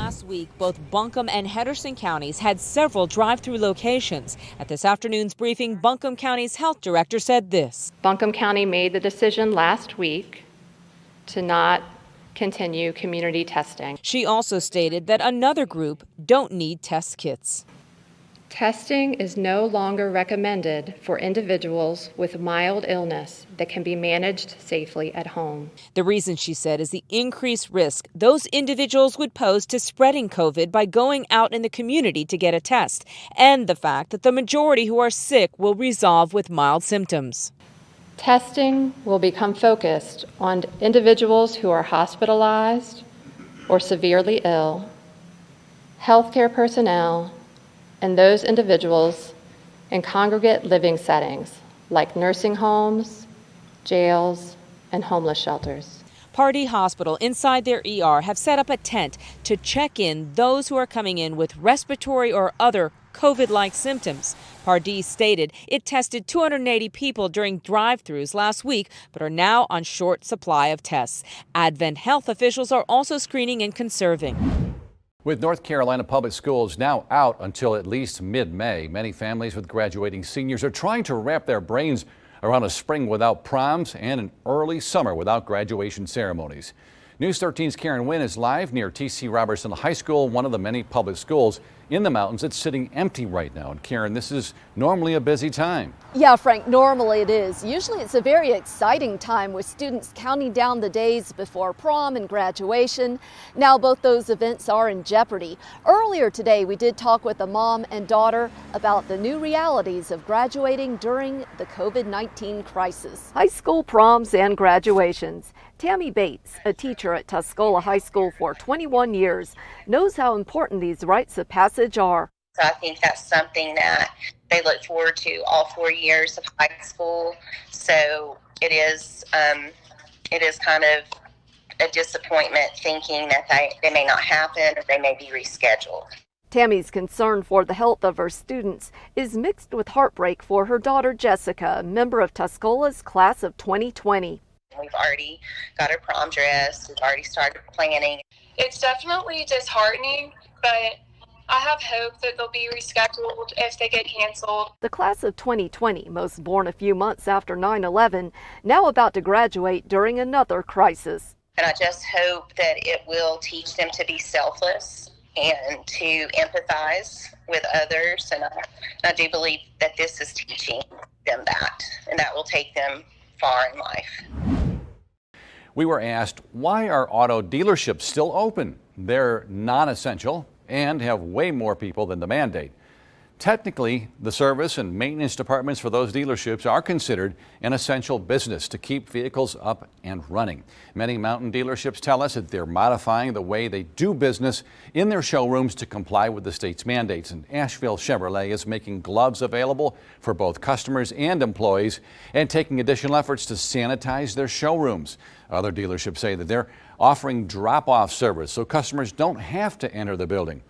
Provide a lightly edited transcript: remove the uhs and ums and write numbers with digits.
Last week, both Buncombe and Henderson counties had several drive-through locations. At this afternoon's briefing, Buncombe County's health director said this. Buncombe County made the decision last week to not continue community testing. She also stated that another group don't need test kits. Testing is no longer recommended for individuals with mild illness that can be managed safely at home. The reason, she said, is the increased risk those individuals would pose to spreading COVID by going out in the community to get a test, and the fact that the majority who are sick will resolve with mild symptoms. Testing will become focused on individuals who are hospitalized or severely ill, healthcare personnel, and those individuals in congregate living settings like nursing homes, jails, and homeless shelters. Pardee Hospital, inside their ER, have set up a tent to check in those who are coming in with respiratory or other COVID-like symptoms. Pardee stated it tested 280 people during drive-thrus last week, but are now on short supply of tests. Advent health officials are also screening and conserving. With North Carolina public schools now out until at least mid-May, many families with graduating seniors are trying to wrap their brains around a spring without proms and an early summer without graduation ceremonies. News 13's Karen Wynn is live near T.C. Robertson High School, one of the many public schools in the mountains that's sitting empty right now. And Karen, this is normally a busy time. Yeah, Frank, normally it is. Usually it's a very exciting time with students counting down the days before prom and graduation. Now both those events are in jeopardy. Earlier today, we did talk with a mom and daughter about the new realities of graduating during the COVID-19 crisis. High school proms and graduations. Tammy Bates, a teacher at Tuscola High School for 21 years, knows how important these rites of passage are. So I think that's something that they look forward to all 4 years of high school. So it is kind of a disappointment thinking that they may not happen or they may be rescheduled. Tammy's concern for the health of her students is mixed with heartbreak for her daughter Jessica, a member of Tuscola's class of 2020. We've already got our prom dress. We've already started planning. It's definitely disheartening, but I have hope that they'll be rescheduled if they get canceled. The class of 2020, most born a few months after 9/11, now about to graduate during another crisis. And I just hope that it will teach them to be selfless and to empathize with others. And I do believe that this is teaching them that, and that will take them far in life. We were asked, why are auto dealerships still open? They're non-essential and have way more people than the mandate. Technically, the service and maintenance departments for those dealerships are considered an essential business to keep vehicles up and running. Many mountain dealerships tell us that they're modifying the way they do business in their showrooms to comply with the state's mandates. And Asheville Chevrolet is making gloves available for both customers and employees and taking additional efforts to sanitize their showrooms. Other dealerships say that they're offering drop-off service so customers don't have to enter the building.